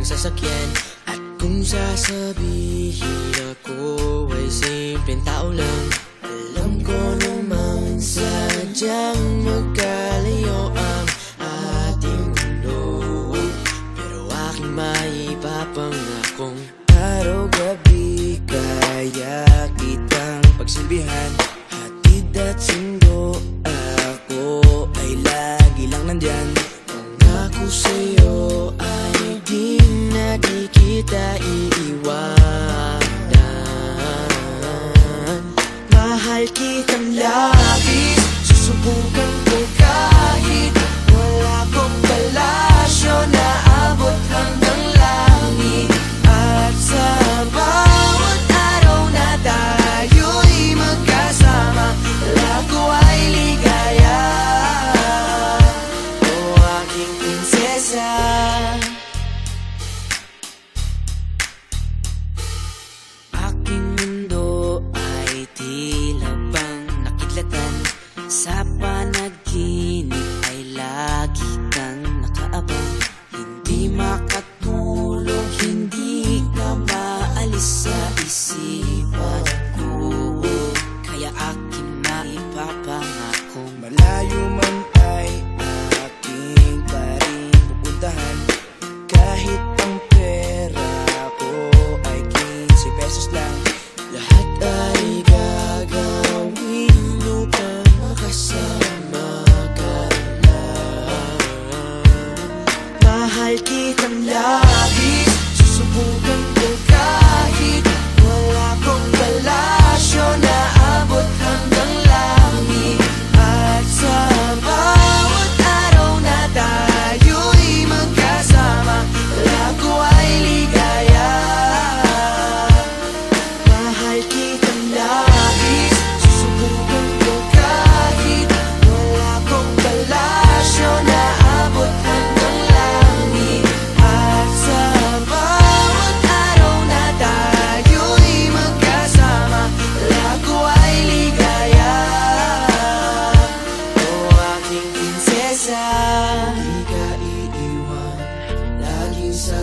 sasakyan. At kung sasabihin ako ay simpleng tao lang, alam ko namang sadyang magkalayo ang ating mundo. Pero aking maipapangakong araw-gabi kaya kitang pagsilbihan. Hatid at sundo, ako ay lagi lang nandyan. Pangako sa'yo ay di na di kita iiwanan. Mahal kitang labis, susubukan ko kahit wala kong palasyo na abot hanggang langit. At sa bawat araw na tayo'y magkasama, lago ay ligaya. O aking prinsesa, aking mundo ay tila bang nakidlatan. Sa panaginip ay lagi kang nakaabang. Hindi makatulog, hindi ka maalis sa isipan ko. Kaya aking maipapangakong malayo man ay aking pa rin pupuntahan. Kahit ang pera ko ay 15 pesos lang, lahat ay gagawin upang makasama ka lang. Mahal kitang labis, susubukan